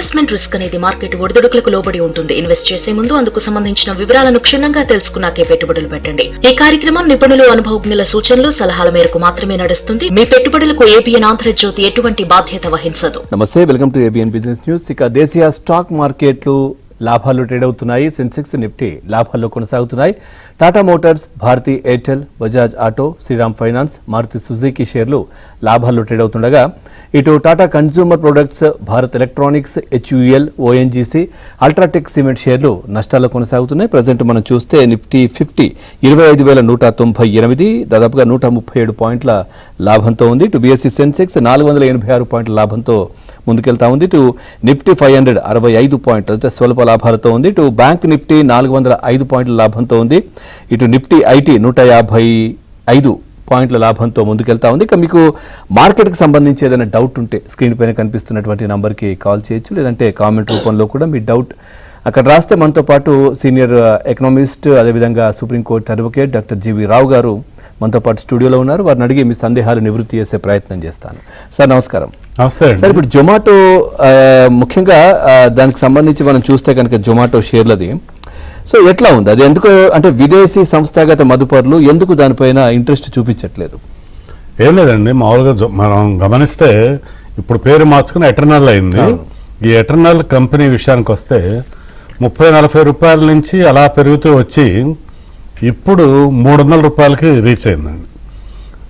Investment risk అనేది market ఒడిదుడుకులకు లోబడి ఉంటుంది. ఇన్వెస్ట్ చేసే ముందు అందుకు సంబంధించిన వివరాలను క్షుణ్ణంగా తెలుసుకున్నాకే పెట్టుబడులు పెట్టండి. ఈ కార్యక్రమం నిపుణులు, అనుభవజ్ఞుల సూచనలు, సలహాల మేరకు మాత్రమే నడుస్తుంది. మీ పెట్టుబడులకు ఏబిఎన్ ఆంధ్రజ్యోతి ఎటువంటి బాధ్యత వహించదు. నమస్తే, welcome to ABN business news. ఇక దేశీయ స్టాక్ మార్కెట్లు లాభాలు ట్రేడ్ అవుతున్నాయి. సెన్సెక్స్, నిఫ్టీ లాభాల్లో కొనసాగుతున్నాయి. Tata Motors, Bharti Airtel, Bajaj Auto, Shriram Finance, Maruti Suzuki షేర్లు లాభాల్లో ట్రేడ్ అవుతుండగా ఇటు Tata Consumer Products, Bharat Electronics, HUL, ONGC, UltraTech Cement షేర్లు నష్టాల్లో కొనసాగుతున్నాయి. ప్రజెంట్ మనం చూస్తే నిఫ్టీ 50 25,198, దాదాపుగా 137 పాయింట్ల లాభంతో ఉంది. ఇటు బీఎస్సీ సెన్సెక్స్ 486 పాయింట్ల లాభంతో ముందుకెళ్తా ఉంది. ఇటు నిఫ్టీ 500 65 పాయింట్లు, అంటే స్వల్ప లాభాలతో ఉంది. ఇటు బ్యాంక్ నిఫ్టీ 405 పాయింట్ల లాభంతో ఉంది. ఇటు నిఫ్టీ ఐటీ 155 పాయింట్ల లాభంతో ముందుకెళ్తా ఉంది. ఇక మీకు మార్కెట్కి సంబంధించి ఏదైనా డౌట్ ఉంటే స్క్రీన్ పైన కనిపిస్తున్నటువంటి నంబర్కి కాల్ చేయొచ్చు, లేదంటే కామెంట్ రూపంలో కూడా మీ డౌట్ అక్కడ రాస్తే మనతో పాటు సీనియర్ ఎకనామిస్ట్, అదేవిధంగా సుప్రీంకోర్టు అడ్వకేట్ డాక్టర్ జీవి రావు గారు మనతో పాటు స్టూడియోలో ఉన్నారు. వారిని అడిగి మీ సందేహాలు నివృత్తి చేసే ప్రయత్నం చేస్తాను. సార్ నమస్కారం. నమస్తే సార్, ఇప్పుడు జొమాటో ముఖ్యంగా దానికి సంబంధించి మనం చూస్తే కనుక జొమాటో షేర్లది సో ఎట్లా ఉంది? అది ఎందుకు అంటే విదేశీ సంస్థాగత మదుపరులు ఎందుకు దానిపైన ఇంట్రెస్ట్ చూపించట్లేదు? ఏం లేదండి, మామూలుగా మనం గమనిస్తే ఇప్పుడు పేరు మార్చుకుని ఎటర్నల్ అయింది. ఈ ఎటర్నల్ కంపెనీ విషయానికి వస్తే 30-40 రూపాయల నుంచి అలా పెరుగుతూ వచ్చి ఇప్పుడు 300 రూపాయలకి రీచ్ అయిందండి.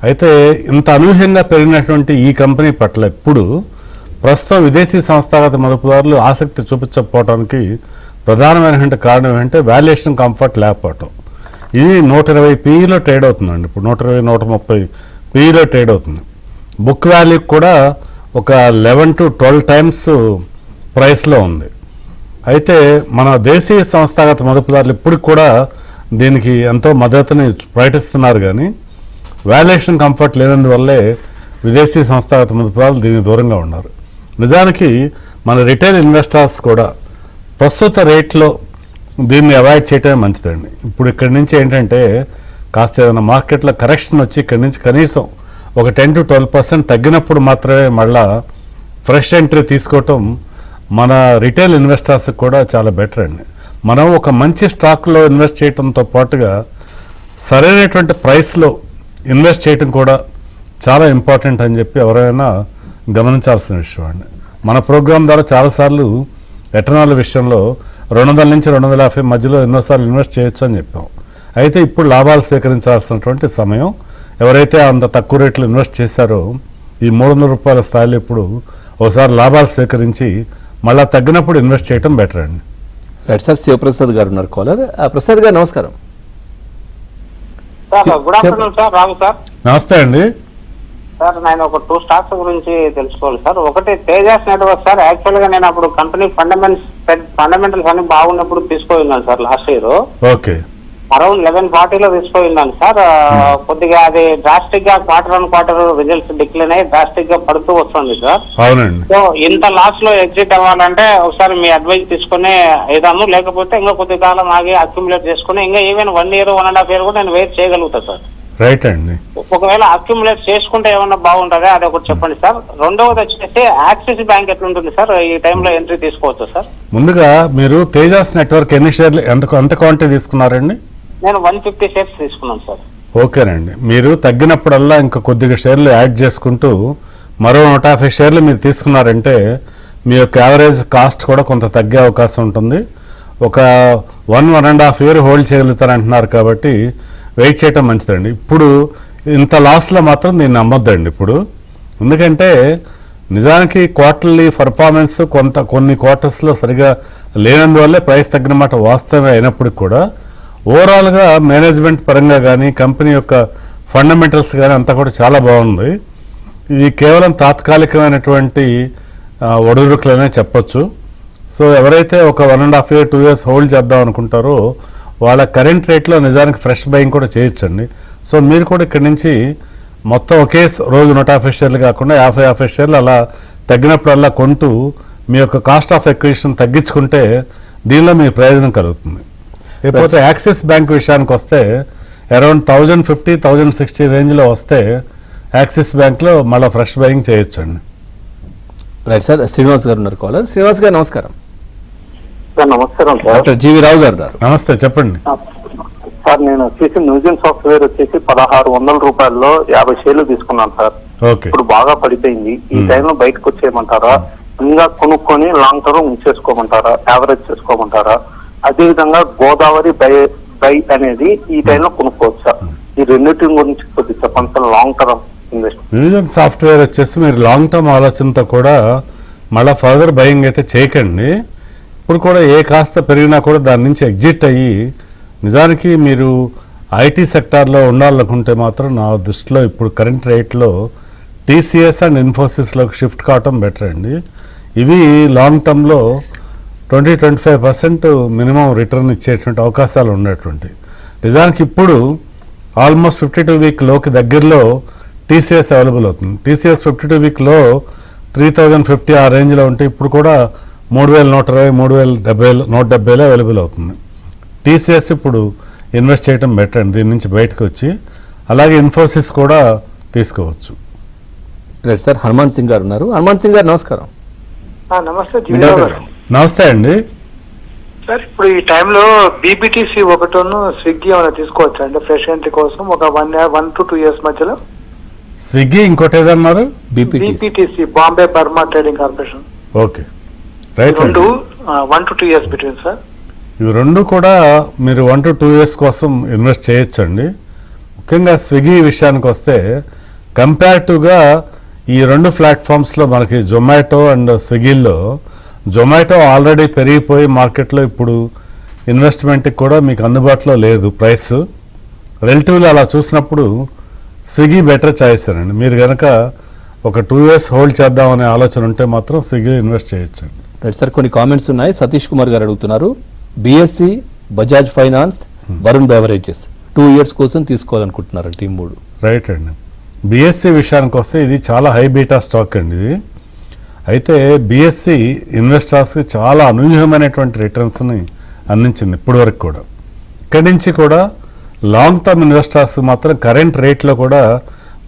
అయితే ఇంత అనూహ్యంగా పెరిగినటువంటి ఈ కంపెనీ పట్ల ఇప్పుడు ప్రస్తుతం విదేశీ సంస్థాగత మదుపుదారులు ఆసక్తి చూపించకపోవడానికి ప్రధానమైనటువంటి కారణం ఏంటంటే వాల్యుయేషన్ కంఫర్ట్ లేకపోవటం. ఇది 120 PEలో ట్రేడ్ అవుతుందండి. ఇప్పుడు 120-130 PEలో ట్రేడ్ అవుతుంది. బుక్ వాల్యూ కూడా ఒక 11 to 12 టైమ్స్ ప్రైస్లో ఉంది. అయితే మన దేశీయ సంస్థాగత మదుపుదారులు ఇప్పుడు కూడా దీనికి ఎంతో మద్దతుని ప్రకటిస్తున్నారు, కానీ వాల్యుయేషన్ కంఫర్ట్ లేనందువల్లే విదేశీ సంస్థాగత మదుపుదారులు దీనికి దూరంగా ఉన్నారు. నిజానికి మన రిటైల్ ఇన్వెస్టర్స్ కూడా ప్రస్తుత రేట్లో దీన్ని అవాయిడ్ చేయటమే మంచిదండి. ఇప్పుడు ఇక్కడి నుంచి ఏంటంటే కాస్త ఏదైనా మార్కెట్లో కరెక్షన్ వచ్చి ఇక్కడి నుంచి కనీసం ఒక 10 to 12% తగ్గినప్పుడు మాత్రమే మళ్ళా ఫ్రెష్ ఎంట్రీ తీసుకోవటం మన రిటైల్ ఇన్వెస్టర్స్కి కూడా చాలా బెటర్ అండి. మనం ఒక మంచి స్టాక్లో ఇన్వెస్ట్ చేయడంతో పాటుగా సరైనటువంటి ప్రైస్లో ఇన్వెస్ట్ చేయటం కూడా చాలా ఇంపార్టెంట్ అని చెప్పి ఎవరైనా గమనించాల్సిన విషయం అండి. మన ప్రోగ్రాం ద్వారా చాలాసార్లు ఎటర్నల్ విషయంలో 200 నుంచి 250 మధ్యలో ఎన్నోసార్లు ఇన్వెస్ట్ చేయొచ్చు అని చెప్పాం. అయితే ఇప్పుడు లాభాలు స్వీకరించాల్సినటువంటి సమయం. ఎవరైతే అంత తక్కువ రేట్లు ఇన్వెస్ట్ చేశారో ఈ 300 రూపాయల స్థాయిలో ఇప్పుడు ఒకసారి లాభాలు స్వీకరించి మళ్ళీ తగ్గినప్పుడు ఇన్వెస్ట్ చేయటం బెటర్ అండి. రైట్ సార్, శివప్రసాద్ గారు ఉన్నారు కాలర్. ప్రసాద్ గారు నమస్కారం. Good afternoon sir. Ramu sir. నమస్తే అండి. సార్ నేను ఒక 2 స్టాక్స్ గురించి తెలుసుకోవాలి సార్. ఒకటి తేజాస్ నెట్వర్క్ సార్. యాక్చువల్ గా నేను అప్పుడు కంపెనీ ఫండమెంటల్స్ అన్ని బాగున్నప్పుడు తీసుకొని ఉన్నాను sir last year. Okay. Around 1140లో తీసుకొని ఉన్నాను సార్. కొద్దిగా అది డ్రాస్టిక్ గా క్వార్టర్ రిజల్ట్స్ డిక్లైన్ అయ్యి డ్రాస్టిక్ గా పడుతూ వస్తుంది సార్. అవునండి. సో ఇంత లాస్ లో ఎగ్జిట్ అవ్వాలంటే ఒకసారి మీ అడ్వైజ్ తీసుకుని ఏదాము, లేకపోతే ఇంకా కొద్ది కాలం ఆగి అక్యుములేట్ చేసుకుని ఇంకా ఈవెన్ 1 year 1.5 year కూడా నేను వెయిట్ చేయగలుగుతా సార్. రైట్ అండి. ఒకవేళ అక్యుములేట్ చేసుకుంటే ఏమన్నా బాగుంటుందా అది ఒకటి చెప్పండి సార్. రెండవది వచ్చేసి యాక్సిస్ బ్యాంక్ ఎట్లుంటుంది సార్? ఈ టైంలో ఎంట్రీ తీసుకోవచ్చు సార్? ముందుగా మీరు తేజాస్ నెట్వర్క్ ఎన్ని షేర్లు ఎంత క్వాంటిటీ తీసుకున్నారండి? నేను 150 షేర్స్ తీసుకున్నాను సార్. ఓకేనండి. మీరు తగ్గినప్పుడల్లా ఇంకా కొద్దిగా షేర్లు యాడ్ చేసుకుంటూ మరో 150 షేర్లు మీరు తీసుకున్నారంటే మీ యొక్క యావరేజ్ కాస్ట్ కూడా కొంత తగ్గే అవకాశం ఉంటుంది. ఒక 1.5 year హోల్డ్ చేయగలుగుతారంటున్నారు కాబట్టి వెయిట్ చేయటం మంచిదండి. ఇప్పుడు ఇంత లాస్లో మాత్రం దీన్ని నమ్మొద్దండి ఇప్పుడు. ఎందుకంటే నిజానికి క్వార్టర్లీ పర్ఫార్మెన్స్ కొన్ని క్వార్టర్స్లో సరిగా లేనందువల్లే ప్రైస్ తగ్గిన మాట వాస్తవమే అయినప్పటికీ కూడా ఓవరాల్గా మేనేజ్మెంట్ పరంగా కానీ కంపెనీ యొక్క ఫండమెంటల్స్ కానీ అంతా కూడా చాలా బాగుంది. ఇది కేవలం తాత్కాలికమైనటువంటి ఒడిదుడుకులనే చెప్పొచ్చు. సో ఎవరైతే ఒక 1.5 year 2 years హోల్డ్ చేద్దాం అనుకుంటారో వాళ్ళ కరెంట్ రేట్లో నిజానికి ఫ్రెష్ బయింగ్ కూడా చేయొచ్చండి. సో మీరు కూడా ఇక్కడి నుంచి మొత్తం ఒకే రోజు 150 షేర్లు కాకుండా 50 షేర్లు అలా తగ్గినప్పుడల్లా కొంటూ మీ యొక్క కాస్ట్ ఆఫ్ ఎక్విజిషన్ తగ్గించుకుంటే దీనిలో మీ ప్రయోజనం కలుగుతుంది. లేకపోతే యాక్సిస్ బ్యాంక్ విషయానికి వస్తే అరౌండ్ 1050-1060 రేంజ్లో వస్తే యాక్సిస్ బ్యాంక్లో మళ్ళీ ఫ్రెష్ బయింగ్ చేయొచ్చండి. రైట్ సార్, శ్రీనివాస్ గారు ఉన్నారు కాలర్. శ్రీనివాస్ గారు నమస్కారం. సార్ నమస్కారం సార్. డాక్టర్ జీవి రావు గారు ఉన్నారు. నమస్తే, చెప్పండి. సార్ నేను వచ్చేసి న్యూజన్ సాఫ్ట్వేర్ వచ్చేసి 1600 రూపాయల్లో 50 షేర్లు తీసుకున్నాను సార్. ఓకే. ఇప్పుడు బాగా పడిపోయింది. ఈ టైంలో బయటకు వచ్చేయమంటారా, ఇంకా కొనుక్కొని లాంగ్ టర్మ్ ఉంచేసుకోమంటారా, యావరేజ్ చేసుకోమంటారా? అదే విధంగా గోదావరి బై అనేది ఈ టైంలో కొనుక్కోవచ్చా? ఈ రెండింటి గురించి కొద్దిగా చెప్పండి sir. Long term investment Newgen software వచ్చేసి మీరు లాంగ్ టర్మ్ ఆలోచనతో కూడా మళ్ళీ ఫర్దర్ బయింగ్ అయితే చేయకండి. ఇప్పుడు కూడా ఏ కాస్త పెరిగినా కూడా దాని నుంచి ఎగ్జిట్ అయ్యి నిజానికి మీరు ఐటీ సెక్టార్లో ఉండాలనుకుంటే మాత్రం నా దృష్టిలో ఇప్పుడు కరెంట్ రేట్లో టీసీఎస్ అండ్ ఇన్ఫోసిస్లోకి షిఫ్ట్ కావటం బెటర్ అండి. ఇవి లాంగ్ టర్మ్లో 20-25% మినిమం రిటర్న్ ఇచ్చేటువంటి అవకాశాలు ఉన్నటువంటి. నిజానికి ఇప్పుడు ఆల్మోస్ట్ 52 వీక్ లోకి దగ్గరలో టీసీఎస్ అవైలబుల్ అవుతుంది. టీసీఎస్ 52 వీక్లో 3050 ఆ రేంజ్లో ఉంటే ఇప్పుడు కూడా 3120, 170లో అవైలబుల్ అవుతుంది. టీసీఎస్ ఇప్పుడు ఇన్వెస్ట్ చేయడం బెటర్ అండి దీని నుంచి బయటకు వచ్చి. అలాగే ఇన్ఫోసిస్ కూడా తీసుకోవచ్చు. రైట్ సార్, హనుమాన్ సింగ్ గారు ఉన్నారు. హనుమాన్ సింగ్ గారు నమస్కారం. నమస్తే మీ జీవిరావు డాక్టర్ గారు. నమస్తే అండి. సార్ ఇప్పుడు ఈ టైంలో బీపీటీసీ ఒకటోను స్విగ్గీ ఏమైనా తీసుకోవచ్చా అండి ఫ్రెష్ ఎంట్రీ కోసం ఒక 1 to 2 years మధ్యలో? స్విగ్గీ, ఇంకోటి ఏదన్నారు? BPTC Bombay Burma trading corporation. Okay, right. రెండు 1 to 2 years బిట్వీన్ సార్. ఇవి రెండు కూడా మీరు 1 to 2 years కోసం ఇన్వెస్ట్ చేయొచ్చండి. ముఖ్యంగా స్విగ్గీ విషయానికి వస్తే కంపారిటివ్గా ఈ రెండు ప్లాట్ఫామ్స్లో మనకి జొమాటో అండ్ స్విగ్గీలో జొమాటో ఆల్రెడీ పెరిగిపోయి మార్కెట్లో ఇప్పుడు ఇన్వెస్ట్మెంట్కి కూడా మీకు అందుబాటులో లేదు ప్రైస్. రిలేటివ్లీ అలా చూసినప్పుడు స్విగ్గీ బెటర్ చాయిస్ అండి. మీరు కనుక ఒక 2 years హోల్డ్ చేద్దామనే ఆలోచన ఉంటే మాత్రం స్విగ్గీ ఇన్వెస్ట్ చేయొచ్చు. రైట్ సార్, కొన్ని కామెంట్స్ ఉన్నాయి. సతీష్ కుమార్ గారు అడుగుతున్నారు, BSc, Bajaj finance, Varun beverages 2 years కోసం తీసుకోవాలనుకుంటున్నారు టీం 3. రైట్ అండి. బిఎస్సి విషయానికి వస్తే ఇది చాలా హై బీటా స్టాక్ అండి ఇది. అయితే బిఎస్సి ఇన్వెస్టర్స్కి చాలా అనూహ్యమైనటువంటి రిటర్న్స్ని అందించింది ఇప్పటి వరకు కూడా. ఇక్కడి నుంచి కూడా లాంగ్ టర్మ్ ఇన్వెస్టర్స్ మాత్రం కరెంట్ రేట్లో కూడా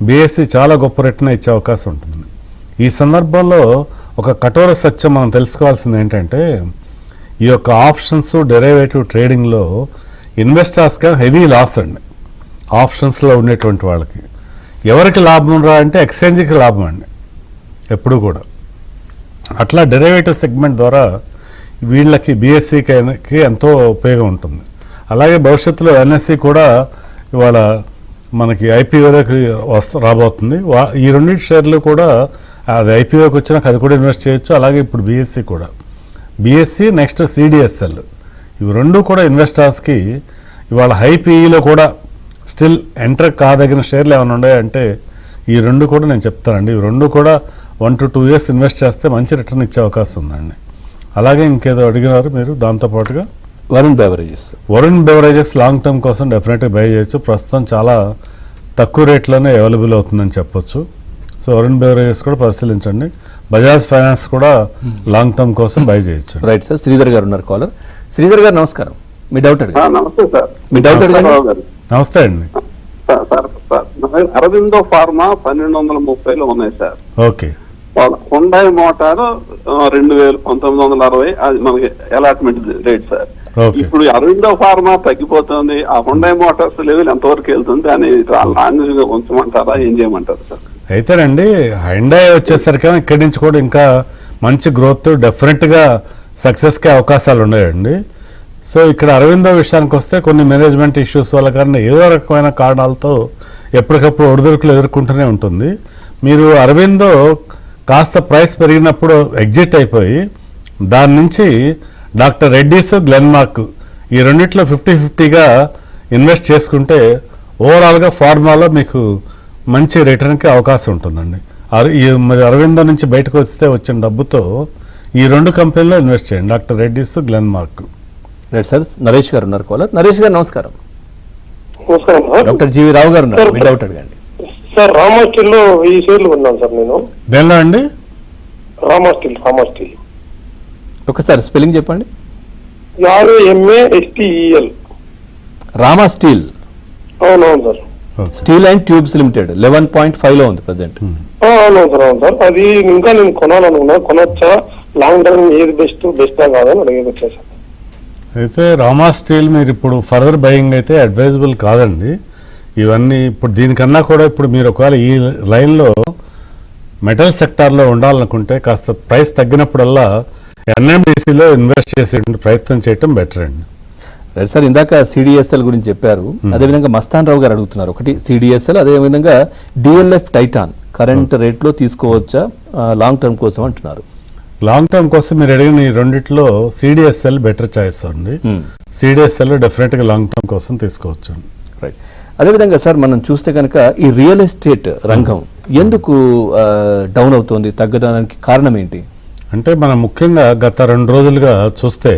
బిఎస్సి చాలా గొప్ప రిటర్న్ ఇచ్చే అవకాశం ఉంటుంది. ఈ సందర్భంలో ఒక కఠోర సత్యం మనం తెలుసుకోవాల్సింది ఏంటంటే ఈ యొక్క ఆప్షన్స్ డెరివేటివ్ ట్రేడింగ్లో ఇన్వెస్టర్స్కి హెవీ లాస్ అండి. ఆప్షన్స్లో ఉండేటువంటి వాళ్ళకి ఎవరికి లాభం రా అంటే ఎక్స్చేంజ్కి లాభం అండి ఎప్పుడు కూడా. అట్లా డెరివేటివ్ సెగ్మెంట్ ద్వారా వీళ్ళకి బిఎస్సికి ఎంతో ఉపయోగం ఉంటుంది. అలాగే భవిష్యత్తులో ఎన్ఎస్సి కూడా ఇవాళ మనకి ఐపీఓలోకి రాబోతుంది. ఈ రెండింటి షేర్లు కూడా అది ఐపీఓకి వచ్చినాక అది కూడా ఇన్వెస్ట్ చేయొచ్చు. అలాగే ఇప్పుడు బిఎస్సి కూడా, బిఎస్సి నెక్స్ట్ సిడిఎస్ఎల్, ఇవి రెండు కూడా ఇన్వెస్టర్స్కి ఇవాళ హై పీఈలో కూడా స్టిల్ ఎంటర్ కాదగిన షేర్లు ఏమైనా ఉన్నాయంటే ఈ రెండు కూడా నేను చెప్తానండి. ఇవి రెండు కూడా 1 to 2 years ఇన్వెస్ట్ చేస్తే మంచి రిటర్న్ ఇచ్చే అవకాశం ఉందండి. అలాగే ఇంకేదో అడిగినారు మీరు దాంతోపాటుగా Varun beverages. Varun beverages long term కోసం డెఫినెట్గా బై చేయొచ్చు. ప్రస్తుతం చాలా తక్కువ రేట్లోనే అవైలబుల్ అవుతుందని చెప్పొచ్చు. సో వరుణ్ బెవరేజెస్ కూడా పరిశీలించండి. బజాజ్ ఫైనాన్స్ కూడా లాంగ్ టర్మ్ కోసం బై చేయొచ్చు. రైట్ సార్, శ్రీధర్ గారు ఉన్నారు కాలర్. శ్రీధర్ గారు నమస్కారం. మీ డౌట్ అడగండి. నమస్తే సార్. మీ డౌట్ అడగండి. నమస్తే అండి. సార్ అరవిందో ఫార్మా 1230లో ఉన్నాయి సార్. ఓకే. హుండాయ్ మోటార్ 2960 అది మనకి అలాట్మెంట్ రేట్ సార్. ఇప్పుడు అరవిందో ఫార్మా తగ్గిపోతుంది, ఆ హుండాయ్ మోటార్స్ లెవెల్ ఎంతవరకు వెళ్తుంది అని లాంగ్ ఉంచమంటారా, ఏం చేయమంటారు సార్? అయితేనండి హుండాయ్ వచ్చేసరికి ఇక్కడి నుంచి కూడా ఇంకా మంచి గ్రోత్ డెఫినెట్గా సక్సెస్కే అవకాశాలు ఉన్నాయండి. సో ఇక్కడ అరవిందో విషయానికి వస్తే కొన్ని మేనేజ్మెంట్ ఇష్యూస్ వల్ల కానీ ఏదో రకమైన కారణాలతో ఎప్పటికప్పుడు ఒడిదుడుకులు ఎదుర్కొంటూనే ఉంటుంది. మీరు అరవిందో కాస్త ప్రైస్ పెరిగినప్పుడు ఎగ్జిట్ అయిపోయి దాని నుంచి డాక్టర్ రెడ్డీస్, గ్లెన్మార్క్ ఈ రెండిట్లో 50-50గా ఇన్వెస్ట్ చేసుకుంటే ఓవరాల్గా ఫార్మాలో మీకు మంచి రిటర్న్కి అవకాశం ఉంటుందండి. అరవిందో నుంచి బయటకు వస్తే వచ్చిన డబ్బుతో ఈ రెండు కంపెనీలో ఇన్వెస్ట్ చేయండి, doctor Reddy's, Glenmark. Right sir, Naresh గారు ఉన్నారు కాలర్. నరేష్ గారు నమస్కారం. నమస్కారం సార్. డాక్టర్ జీవి రావు గారు ఉన్నారు. మీ డౌట్ అడగండి. సార్ రామా స్టీల్లో 1000 షేర్లు కొన్నాను సార్ నేను. దేనిలో అండి? రామా స్టీల్. ఒకసారి స్పెల్లింగ్ చెప్పండి. RAMASTEL. రామా స్టీల్. అవునవును sir. Steel and tubes limited 11.5 లో ఉంది ప్రజెంట్. అవును సార్ అది ఇంకా నేను కొనాలనుకున్నా, కొనొచ్చా, లాంగ్ టర్మ్ ఏది బెస్టా కాదని అడిగేది వచ్చేసాను. అయితే రామా స్టీల్ మీరు ఇప్పుడు ఫర్దర్ బయింగ్ అయితే అడ్వైజబుల్ కాదండి. ఇవన్నీ ఇప్పుడు దీనికన్నా కూడా ఇప్పుడు మీరు ఒకవేళ ఈ లైన్లో మెటల్ సెక్టార్లో ఉండాలనుకుంటే కాస్త ప్రైస్ తగ్గినప్పుడల్లా ఎన్ఎండిసిలో ఇన్వెస్ట్ చేసే ప్రయత్నం చేయటం బెటర్ అండి. రైట్ సార్, ఇందాక సిడిఎస్ఎల్ గురించి చెప్పారు, అదేవిధంగా మస్తాన్ రావు గారు అడుగుతున్నారు. ఒకటి సిడిఎస్ఎల్, అదేవిధంగా డిఎల్ఎఫ్ టైటాన్ కరెంట్ రేట్లో తీసుకోవచ్చా లాంగ్ టర్మ్ కోసం అంటున్నారు. లాంగ్ టర్మ్ కోసం మీరు అడిగిన ఈ రెండిట్లో సిడిఎస్ఎల్ బెటర్ చాయిస్ అండి. సిడిఎస్ఎల్ డెఫినెట్గా లాంగ్ టర్మ్ కోసం తీసుకోవచ్చు అండి. రైట్. అదేవిధంగా సార్ మనం చూస్తే కనుక ఈ రియల్ ఎస్టేట్ రంగం ఎందుకు డౌన్ అవుతోంది, తగ్గడానికి కారణం ఏంటి? అంటే మనం ముఖ్యంగా గత 2 రోజులుగా చూస్తే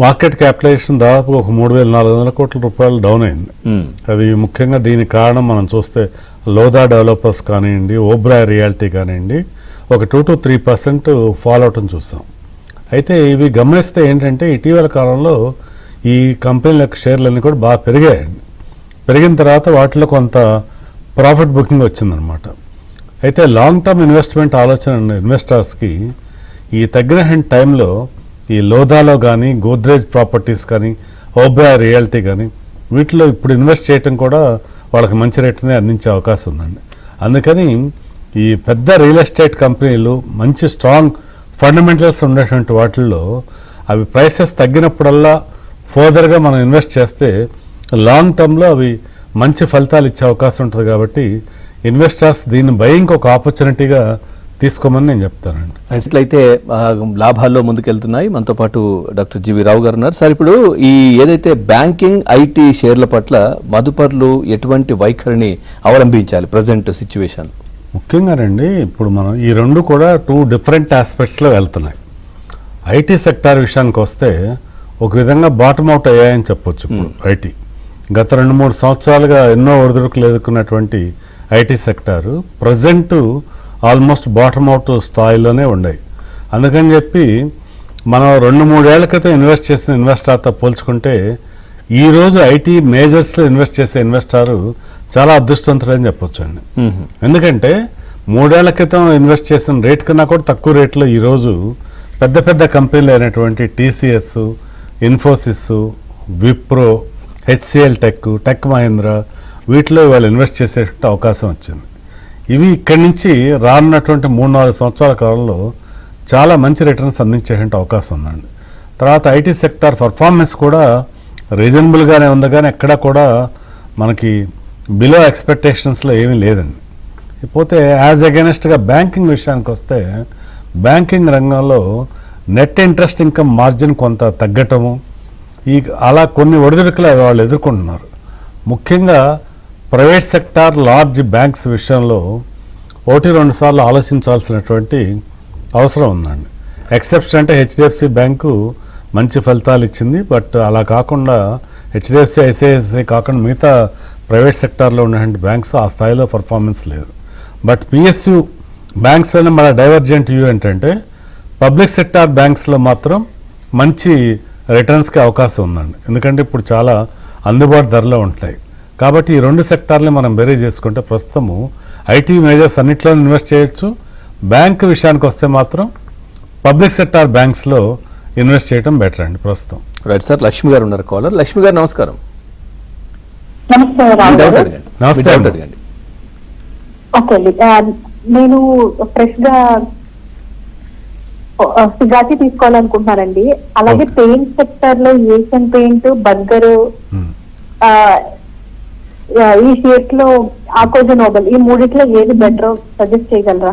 మార్కెట్ క్యాపిటలైజేషన్ దాదాపు ఒక 3,400 కోట్ల రూపాయలు డౌన్ అయింది. అది ముఖ్యంగా దీనికి కారణం మనం చూస్తే లోదా డెవలపర్స్ కానివ్వండి, ఓబ్రాయ్ రియాలిటీ కానివ్వండి, ఒక 2 to 3% ఫాల్ అవటం చూసాం. అయితే ఇవి గమనిస్తే ఏంటంటే ఇటీవల కాలంలో ఈ కంపెనీల యొక్క షేర్లన్నీ కూడా బాగా పెరిగాయండి. పెరిగిన తర్వాత వాటిలో కొంత ప్రాఫిట్ బుకింగ్ వచ్చిందనమాట. అయితే లాంగ్ టర్మ్ ఇన్వెస్ట్మెంట్ ఆలోచన ఇన్వెస్టర్స్కి ఈ తగ్గిన టైంలో ఈ లోదాలో కానీ, గోద్రేజ్ ప్రాపర్టీస్ కానీ, ఓబ్రాయ్ రియాలిటీ కానీ వీటిలో ఇప్పుడు ఇన్వెస్ట్ చేయటం కూడా వాళ్ళకి మంచి రేటుని అందించే అవకాశం ఉందండి. అందుకని ఈ పెద్ద రియల్ ఎస్టేట్ కంపెనీలు మంచి స్ట్రాంగ్ ఫండమెంటల్స్ ఉండేటువంటి వాటిల్లో అవి ప్రైసెస్ తగ్గినప్పుడల్లా ఫర్దర్గా మనం ఇన్వెస్ట్ చేస్తే లాంగ్ టర్మ్లో అవి మంచి ఫలితాలు ఇచ్చే అవకాశం ఉంటుంది. కాబట్టి ఇన్వెస్టర్స్ దీన్ని బయింగ్ ఒక ఆపర్చునిటీగా తీసుకోమని నేను చెప్తానండి. ఇట్లయితే లాభాల్లో ముందుకెళ్తున్నాయి. మనతో పాటు డాక్టర్ జీవి రావు గారు ఉన్నారు. సార్, ఇప్పుడు ఈ ఏదైతే బ్యాంకింగ్, ఐటీ షేర్ల పట్ల మదుపర్లు ఎటువంటి వైఖరిని అవలంబించాలి ప్రజెంట్ సిచ్యువేషన్? ముఖ్యంగానండి ఇప్పుడు మనం ఈ రెండు కూడా 2 డిఫరెంట్ ఆస్పెక్ట్స్లో వెళ్తున్నాయి. ఐటీ సెక్టార్ విషయానికి వస్తే ఒక విధంగా బాటమ్ అవుట్ అయ్యాయని చెప్పొచ్చు. ఇప్పుడు ఐటీ గత 2-3 సంవత్సరాలుగా ఎన్నో ఒడిదుడుకులు ఎదుర్కొన్నటువంటి IT sector present almost bottom out స్థాయిలోనే ఉన్నాయి. అందుకని చెప్పి మనం 2-3 ఏళ్ల క్రితం ఇన్వెస్ట్ చేసిన ఇన్వెస్టర్తో పోల్చుకుంటే ఈరోజు ఐటీ మేజర్స్లో ఇన్వెస్ట్ చేసే ఇన్వెస్టారు చాలా అదృష్టవంతుడని చెప్పొచ్చు అండి. ఎందుకంటే 3 ఏళ్ల క్రితం ఇన్వెస్ట్ చేసిన రేట్ కన్నా కూడా తక్కువ రేట్లో ఈరోజు పెద్ద పెద్ద కంపెనీలు అయినటువంటి TCS, Infosys, Wipro, HCl tech Mahindra వీటిలో వాళ్ళు ఇన్వెస్ట్ చేసే అవకాశం వచ్చింది. ఇవి ఇక్కడి నుంచి రానున్నటువంటి 3-4 సంవత్సరాల కాలంలో చాలా మంచి రిటర్న్స్ అందించేటువంటి అవకాశం ఉందండి. తర్వాత ఐటీ సెక్టార్ పర్ఫార్మెన్స్ కూడా రీజనబుల్గానే ఉంది, కానీ ఎక్కడ కూడా మనకి బిలో ఎక్స్పెక్టేషన్స్లో ఏమీ లేదండి. పోతే యాజ్ అగెనెస్ట్గా బ్యాంకింగ్ విషయానికి వస్తే బ్యాంకింగ్ రంగంలో నెట్ ఇంట్రెస్ట్ ఇన్కమ్ మార్జిన్ కొంత తగ్గటము, అలా కొన్ని ఒడిదుడుకులు వాళ్ళు ఎదుర్కొంటున్నారు. ముఖ్యంగా ప్రైవేట్ సెక్టార్ లార్జ్ బ్యాంక్స్ విషయంలో 1-2 సార్లు ఆలోచించాల్సినటువంటి అవసరం ఉందండి. ఎక్సెప్షన్ అంటే హెచ్డిఎఫ్సి బ్యాంకు మంచి ఫలితాలు ఇచ్చింది, బట్ అలా కాకుండా హెచ్డిఎఫ్సి, ఐసిఐసిఐ కాకుండా మిగతా ప్రైవేట్ సెక్టార్లో ఉన్నటువంటి బ్యాంక్స్ ఆ స్థాయిలో పర్ఫార్మెన్స్ లేదు. బట్ పిఎస్యు బ్యాంక్స్లోనే మన డైవర్జెంట్ వ్యూ ఏంటంటే పబ్లిక్ సెక్టార్ బ్యాంక్స్లో మాత్రం మంచి రిటర్న్స్కి అవకాశం ఉందండి. ఎందుకంటే ఇప్పుడు చాలా అందుబాటు ధరలో ఉంటాయి. కాబట్టి ఈ 2 సెక్టార్ని మనం బేరీ చేసుకుంటే ప్రస్తుతము ఐటీ మేజర్స్ అన్నిట్లో ఇన్వెస్ట్ చేయొచ్చు. బ్యాంక్ విషయానికి వస్తే మాత్రం పబ్లిక్ సెక్టార్ బ్యాంక్స్లో ఇన్వెస్ట్ చేయడం బెటర్ అండి ప్రస్తుతం. రైట్ సార్, లక్ష్మి గారు ఉన్నారు కాలర్. లక్ష్మి గారు నమస్కారం. నమస్తే. అడగండి. ఓకే అండి, నేను ఫ్రెష్ గా సిగాచి తీసుకోవాలనుకుంటున్నానండి. అలాగే పెయింట్ సెక్టర్ లో ఏషియన్ పెయింట్, బర్గర్, ఈ షేర్స్ లో ఆకోజ నోబెల్, ఈ మూడిట్లో ఏది బెటర్ సజెస్ట్ చేయగలరా?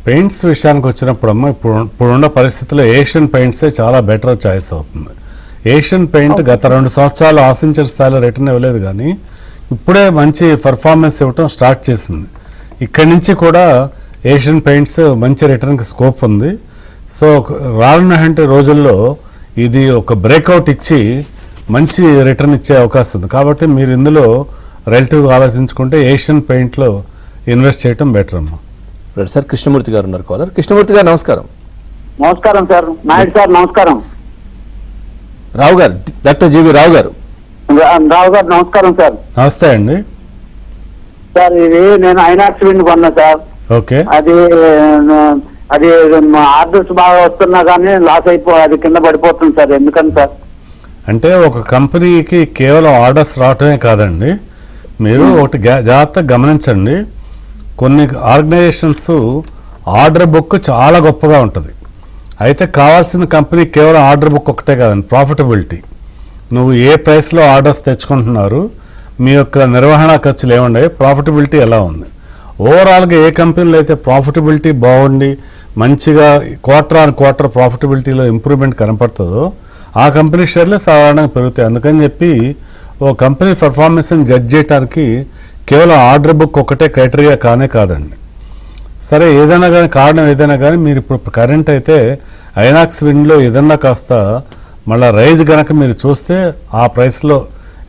పెయింట్స్ విషయానికి వచ్చినప్పుడు అమ్మ ఇప్పుడున్న పరిస్థితుల్లో ఏషియన్ పెయింట్సే చాలా బెటర్ చాయిస్ అవుతుంది. ఏషియన్ పెయింట్ గత 2 సంవత్సరాలు ఆశించిన స్థాయిలో రిటర్న్ ఇవ్వలేదు, కానీ ఇప్పుడే మంచి పర్ఫార్మెన్స్ ఇవ్వటం స్టార్ట్ చేసింది. ఇక్కడి నుంచి కూడా ఏషియన్ పెయింట్స్ మంచి రిటర్న్కి స్కోప్ ఉంది. సో రానున్న రోజుల్లో ఇది ఒక బ్రేక్అవుట్ ఇచ్చి మంచి రిటర్న్ ఇచ్చే అవకాశం ఉంది. కాబట్టి మీరు ఇందులో రిలేటివ్గా ఆలోచించుకుంటే ఏషియన్ పెయింట్లో ఇన్వెస్ట్ చేయడం బెటర్ అమ్మా. రైట్ సార్, కృష్ణమూర్తి గారు ఉన్నారు కాలర్. కృష్ణమూర్తి గారు నమస్కారం. నమస్కారం సార్. నాయుడు సార్ నమస్కారం. రావు గారు, డాక్టర్ జీవి రావు గారు. రావు గారు నమస్కారం సార్. నమస్తే అండి. సార్ ఇది నేను ఐనాక్స్ విండ్ కొన్నా సార్. ఓకే. అది ఆర్డర్స్ బాగా వస్తున్నా కానీ లాస్ అది కింద పడిపోతుంది సార్. ఎందుకని సార్? అంటే ఒక కంపెనీకి కేవలం ఆర్డర్స్ రావటమే కాదండి, మీరు ఒకటి జాగ్రత్తగా గమనించండి. కొన్ని ఆర్గనైజేషన్స్ ఆర్డర్ బుక్ చాలా గొప్పగా ఉంటుంది, అయితే కావాల్సిన కంపెనీ కేవలం ఆర్డర్ బుక్ ఒకటే కాదండి, ప్రాఫిటబిలిటీ. నువ్వు ఏ ప్రైస్లో ఆర్డర్స్ తెచ్చుకుంటున్నారు, మీ యొక్క నిర్వహణ ఖర్చులు ఏమున్నాయి, ప్రాఫిటబిలిటీ ఎలా ఉంది. ఓవరాల్గా ఏ కంపెనీలో అయితే ప్రాఫిటబిలిటీ బాగుండి మంచిగా క్వార్టర్ ఆన్ క్వార్టర్ ప్రాఫిటబిలిటీలో ఇంప్రూవ్మెంట్ కనపడుతుందో ఆ కంపెనీ షేర్లే సాధారణంగా పెరుగుతాయి. అందుకని చెప్పి ఓ కంపెనీ పర్ఫార్మెన్స్ని జడ్జ్ చేయడానికి కేవలం ఆర్డర్ బుక్ ఒకటే క్రైటీరియా కాదండి. సరే, ఏదైనా కానీ కారణం ఏదైనా కానీ మీరు ఇప్పుడు కరెంట్ అయితే ఐనాక్స్ విండ్లో ఏదన్నా కాస్త మళ్ళీ రైజ్ కనుక మీరు చూస్తే ఆ ప్రైస్లో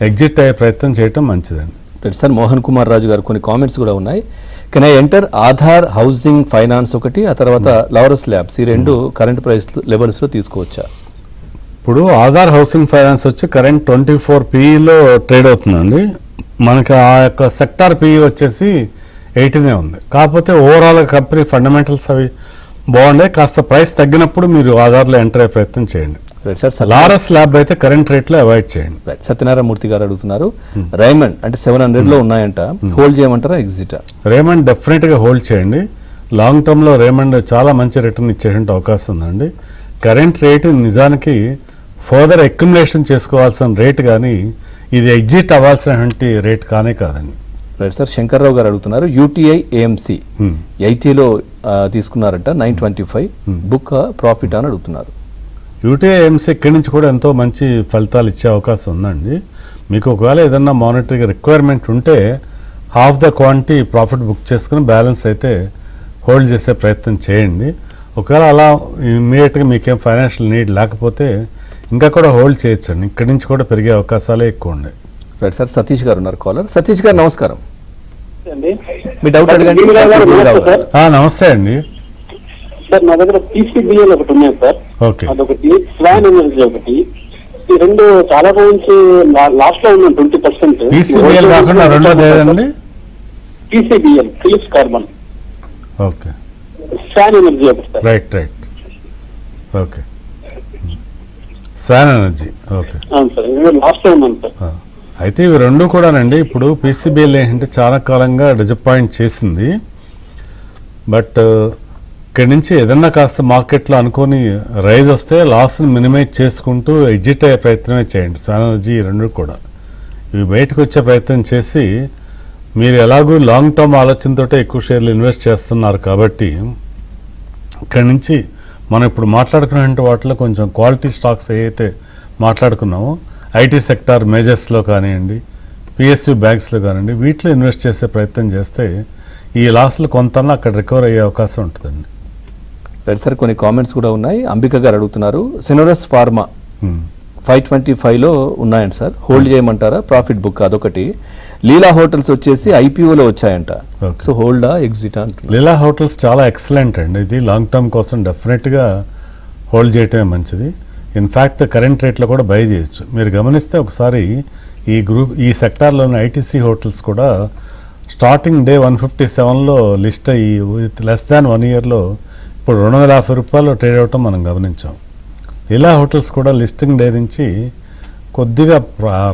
ఎగ్జిట్ అయ్యే ప్రయత్నం చేయటం మంచిదండి. సార్ మోహన్ కుమార్ రాజు గారు కొన్ని కామెంట్స్ కూడా ఉన్నాయి. Can I enter Aadhaar housing finance ఒకటి, ఆ తర్వాత లవరస్ ల్యాబ్స్, ఈ రెండు కరెంట్ ప్రైస్ లెవెల్స్లో తీసుకోవచ్చా? ఇప్పుడు ఆధార్ హౌసింగ్ ఫైనాన్స్ వచ్చి కరెంట్ 24 PEలో ట్రేడ్ అవుతుందండి. మనకి ఆ యొక్క సెక్టార్ PE వచ్చేసి 18 ఉంది. కాకపోతే ఓవరాల్ కంపెనీ ఫండమెంటల్స్ అవి బాగుండే, కాస్త ప్రైస్ తగ్గినప్పుడు మీరు ఆధార్లో ఎంటర్ అయ్యే ప్రయత్నం చేయండి. లారస్ ల్యాబ్ అయితే కరెంట్ రేట్లో అవాయిడ్ చేయండి. సత్యనారాయణ మూర్తి గారు అడుగుతున్నారు, రైమండ్ అంటే 700లో ఉన్నాయంట, హోల్డ్ చేయమంటారా ఎగ్జిట్? రేమండ్ డెఫినెట్గా హోల్డ్ చేయండి. లాంగ్ టర్మ్లో రేమండ్ చాలా మంచి రిటర్న్ ఇచ్చేటువంటి అవకాశం ఉందండి. కరెంట్ రేటు నిజానికి ఫర్దర్ అక్యుములేషన్ చేసుకోవాల్సిన రేట్ కానీ ఇది ఎగ్జిట్ అవ్వాల్సినటువంటి రేట్ కాదండి. Right sir. శంకర్రావు గారు అడుగుతున్నారు, యూటీఐ ఏఎంసీ 80లో తీసుకున్నారంట, 925 బుక్ ప్రాఫిట్ అని అడుగుతున్నారు. యూటీఐ ఏఎంసీ ఇక్కడి నుంచి కూడా ఎంతో మంచి ఫలితాలు ఇచ్చే అవకాశం ఉందండి. మీకు ఒకవేళ ఏదన్నా మానిటరీ రిక్వైర్మెంట్ ఉంటే half the quantity profit book చేసుకుని బ్యాలెన్స్ అయితే హోల్డ్ చేసే ప్రయత్నం చేయండి. ఒకవేళ అలా ఇమ్మీడియట్గా మీకేం ఫైనాన్షియల్ నీడ్ లేకపోతే ఇంకా కూడా హోల్డ్ చేయొచ్చండి. ఇక్కడి నుంచి కూడా పెరిగే అవకాశాలే ఎక్కువ ఉన్నాయి. Right sir. సతీష్ గారు ఉన్నారు కాలర్. సతీష్ గారు నమస్కారం, మీ డౌట్ అడగండి. నమస్తే అండి సార్. నా దగ్గర PCBL ఒకటి ఉన్నాయి సార్. ఓకే. అదొకటి, స్వాన్ ఎనర్జీ ఒకటి. ఈ రెండు చాలా రోజు లాస్ట్ లో ఉన్నాను 20%. PCBL కాకుండా రెండోది ఏదండి? PCBL Phillips carbon. Okay. Swan energy ఒకటి sir. Right. Okay. Swan energy. Okay. అవును సార్, లాస్ట్ లో ఉన్నాను సార్. అయితే ఇవి రెండు కూడానండి, ఇప్పుడు PCBL ఏంటంటే చాలా కాలంగా డిసప్పాయింట్ చేసింది. బట్ ఇక్కడి నుంచి ఏదన్నా కాస్త మార్కెట్లో అనుకొని రైజ్ వస్తే లాస్ని మినిమైజ్ చేసుకుంటూ ఎగ్జిట్ అయ్యే ప్రయత్నమే చేయండి. స్వాన్ ఎనర్జీ ఈ రెండు కూడా ఇవి బయటకు వచ్చే ప్రయత్నం చేసి, మీరు ఎలాగూ లాంగ్ టర్మ్ ఆలోచనతో ఎక్కువ షేర్లు ఇన్వెస్ట్ చేస్తున్నారు కాబట్టి ఇక్కడి నుంచి మనం ఇప్పుడు మాట్లాడుకునే వాటిలో కొంచెం క్వాలిటీ స్టాక్స్ ఏవైతే మాట్లాడుకున్నామో ఐటీ సెక్టార్ మేజర్స్లో కానివ్వండి, PSU బ్యాంక్స్లో కానివ్వండి, వీటిలో ఇన్వెస్ట్ చేసే ప్రయత్నం చేస్తే ఈ లాస్లు కొంత అక్కడ రికవర్ అయ్యే అవకాశం ఉంటుందండి. Right sir. కొన్ని కామెంట్స్ కూడా ఉన్నాయి. అంబిక గారు అడుగుతున్నారు, సినోరస్ ఫార్మా 525లో ఉన్నాయంట సార్, హోల్డ్ చేయమంటారా, ప్రాఫిట్ బుక్ అదొకటి. లీలా హోటల్స్ వచ్చేసి IPOలో వచ్చాయంట, సో హోల్డా ఎగ్జిట్ అంటున్నారు. లీలా హోటల్స్ చాలా ఎక్సలెంట్ అండి. ఇది లాంగ్ టర్మ్ కోసం డెఫినెట్గా హోల్డ్ చేయటమే మంచిది. ఇన్ఫ్యాక్ట్ కరెంట్ రేట్లో కూడా బై చేయొచ్చు. మీరు గమనిస్తే ఒకసారి ఈ సెక్టార్లోని ITC హోటల్స్ కూడా స్టార్టింగ్ డే 157లో లిస్ట్ అయ్యి లెస్ దాన్ 1 ఇయర్లో ఇప్పుడు 250 రూపాయలు ట్రేడ్ అవటం మనం గమనించాం. ఇలా హోటల్స్ కూడా లిస్టింగ్ డే నుంచి కొద్దిగా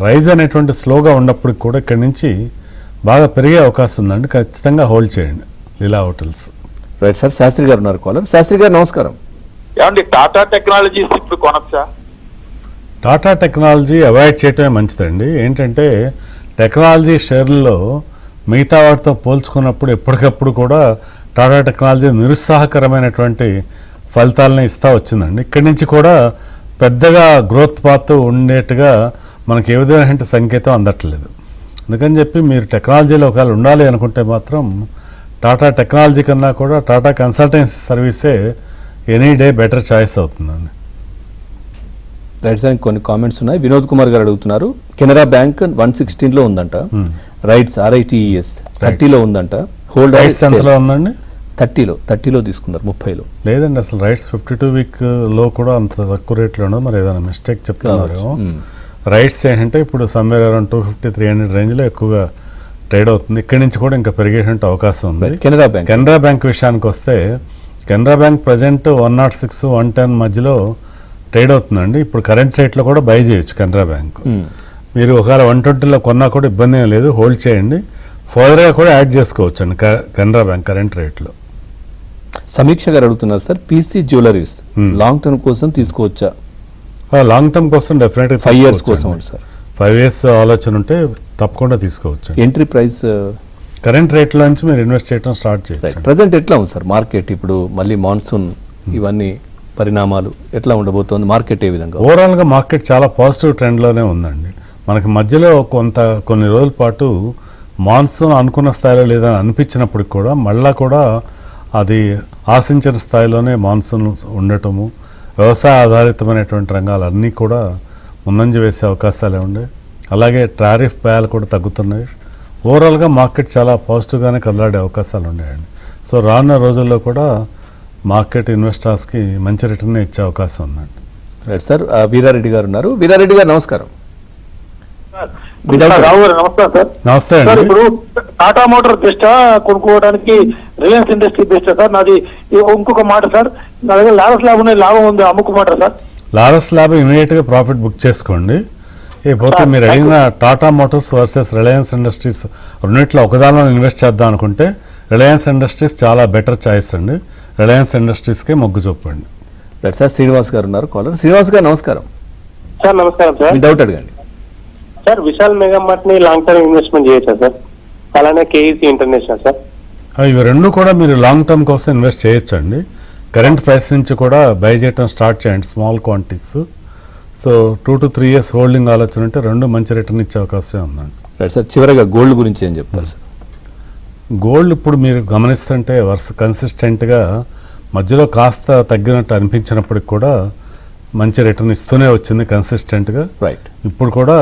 రైజ్ అనేటువంటి స్లోగా ఉన్నప్పటికి కూడా ఇక్కడి నుంచి బాగా పెరిగే అవకాశం ఉందండి. ఖచ్చితంగా హోల్డ్ చేయండి Leela hotels. Right sir. Shastri garu ఉన్నారు కాలర్. శాస్త్రి గారు నమస్కారం. ఏమండి టాటా టెక్నాలజీస్ ఇప్పుడు కొనొచ్చా? టాటా టెక్నాలజీ అవాయిడ్ చేయటమే మంచిదండి. ఏంటంటే టెక్నాలజీ షేర్లలో మిగతా వాటితో పోల్చుకున్నప్పుడు ఎప్పటికప్పుడు కూడా టాటా టెక్నాలజీ నిరుత్సాహకరమైనటువంటి ఫలితాలను ఇస్తూ వచ్చిందండి. ఇక్కడి నుంచి కూడా పెద్దగా గ్రోత్ పాత్ ఉండేట్టుగా మనకి ఏ విధమైన సంకేతం అందట్లేదు. అందుకని చెప్పి మీరు టెక్నాలజీలో ఒకవేళ ఉండాలి అనుకుంటే మాత్రం టాటా టెక్నాలజీ కన్నా కూడా టాటా కన్సల్టెన్సీ సర్వీసే ఎనీ డే బెటర్ చాయిస్ అవుతుందండి. Right sir. కొన్ని కామెంట్స్ ఉన్నాయి. వినోద్ కుమార్ గారు అడుగుతున్నారు, కెనరా బ్యాంక్ 116లో ఉందంట, రైట్స్ RITES 30లో ఉందంట, హోల్డ్ రైట్స్ ఎంతలో ఉందండి? 30లో తీసుకున్నారు, 30లో లేదండి. అసలు రైట్స్ 52 వీక్ లో కూడా అంత తక్కువ రేట్లో ఉండదు. మరి ఏదైనా మిస్టేక్ చెప్తున్నారు. రైట్స్ ఏంటంటే ఇప్పుడు సమ్వేర్ అరౌండ్ 250-300 రేంజ్లో ఎక్కువగా ట్రేడ్ అవుతుంది. ఇక్కడి నుంచి కూడా ఇంకా పెరిగేటువంటి అవకాశం ఉంది. కెనరా బ్యాంక్ విషయానికి వస్తే కెనరా బ్యాంక్ ప్రజెంట్ 106-110 మధ్యలో ట్రేడ్ అవుతుందండి. ఇప్పుడు కరెంట్ రేట్లో కూడా బై చేయొచ్చు కెనరా బ్యాంక్. మీరు ఒకవేళ 120లో కొన్నా కూడా ఇబ్బంది ఏం లేదు, హోల్డ్ చేయండి. ఫర్దర్గా కూడా యాడ్ చేసుకోవచ్చు అండి కెనరా బ్యాంక్ కరెంట్ రేట్లో. సమీక్ష గారు అడుగుతున్నారు sir, PC jewelleries long term కోసం తీసుకోవచ్చా? లాంగ్ టర్మ్ కోసం డెఫినెట్గా 5 years కోసం సార్. 5 years ఆలోచన ఉంటే తప్పకుండా తీసుకోవచ్చు. ఎంట్రీ ప్రైస్ కరెంట్ రేట్లో నుంచి మీరు ఇన్వెస్ట్ చేయడం స్టార్ట్ చేయొచ్చు. ప్రజెంట్ ఎట్లా ఉంది సార్ మార్కెట్? ఇప్పుడు మళ్ళీ మాన్సూన్ ఇవన్నీ పరిణామాలు ఎట్లా ఉండబోతోంది? మార్కెట్ ఏ విధంగా? ఓవరాల్గా మార్కెట్ చాలా పాజిటివ్ ట్రెండ్లోనే ఉందండి. మనకి మధ్యలో కొన్ని రోజుల పాటు మాన్సూన్ అనుకున్న స్థాయిలో లేదని అనిపించినప్పటికి కూడా మళ్ళా కూడా అది ఆశించిన స్థాయిలోనే మాన్సూన్ ఉండటము, వ్యవసాయ ఆధారితమైనటువంటి రంగాలన్నీ కూడా ముందంజ వేసే అవకాశాలే ఉండే. అలాగే టారిఫ్ భయాలు కూడా తగ్గుతున్నాయి. ఓవరాల్గా మార్కెట్ చాలా పాజిటివ్గానే కదలాడే అవకాశాలు ఉన్నాయండి. సో రానున్న రోజుల్లో కూడా మార్కెట్ ఇన్వెస్టర్స్కి మంచి రిటర్న్ ఇచ్చే అవకాశం ఉందండి. Right sir. వీరారెడ్డి గారు ఉన్నారు. వీరారెడ్డి గారు నమస్కారం. రావు గారు నమస్కారం సార్. నమస్తే సార్, అండి. ఇప్పుడు టాటా మోటార్ బెస్టా కొనుక్కోవడానికి రిలయన్స్ ఇండస్ట్రీ బెస్టా సార్? నాది ఇంకొక మాట సార్, నా దగ్గర లారస్ ల్యాబ్ ఉన్నాయి, లాభం ఉంది, అమ్ముకోమంటారా సార్? లారస్ ల్యాబ్ ఇమీడియట్గా ప్రాఫిట్ బుక్ చేసుకోండి. పోతే మీరు అడిగిన Tata Motors versus Reliance industries రెండింటిలో ఒకదానిలో ఇన్వెస్ట్ చేద్దాం అనుకుంటే రిలయన్స్ ఇండస్ట్రీస్ చాలా బెటర్ చాయిస్ అండి. రిలయన్స్ ఇండస్ట్రీస్కే మొగ్గు చూపండి. Right sir. శ్రీనివాస్ గారు ఉన్నారు కాలర్. శ్రీనివాస్ గారు నమస్కారం. సార్ నమస్కారం సార్. మీ డౌట్ అడగండి. సార్, విశాల్ మెగా మార్ట్ ని లాంగ్ టర్మ్ ఇన్వెస్ట్మెంట్ చేయొచ్చా సార్? అలానే కేఈసీ ఇంటర్నేషనల్ సార్? ఇవి రెండు కూడా మీరు లాంగ్ టర్మ్ కోసం ఇన్వెస్ట్ చేయొచ్చు అండి. కరెంట్ ప్రైస్ నుంచి కూడా బై చేయడం స్టార్ట్ చేయండి, small quantities. So 2 to 3 years holding ఆలోచన ఉంటే రెండు మంచి రిటర్న్ ఇచ్చే అవకాశం ఉందండి. Right sir. చివరిగా గోల్డ్ గురించి ఏం చెప్తారు సార్? గోల్డ్ ఇప్పుడు మీరు గమనిస్తుంటే వరుస కన్సిస్టెంట్గా మధ్యలో కాస్త తగ్గినట్టు అనిపించినప్పటికి కూడా మంచి రిటర్న్ ఇస్తూనే వచ్చింది కన్సిస్టెంట్గా. రైట్. ఇప్పుడు కూడా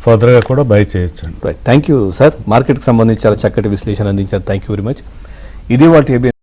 ఫర్దర్గా కూడా బై చేయొచ్చు. రైట్. Thank you sir. మార్కెట్కి సంబంధించి చాలా చక్కటి విశ్లేషణ అందించారు. Thank you very much. ఇది వాటి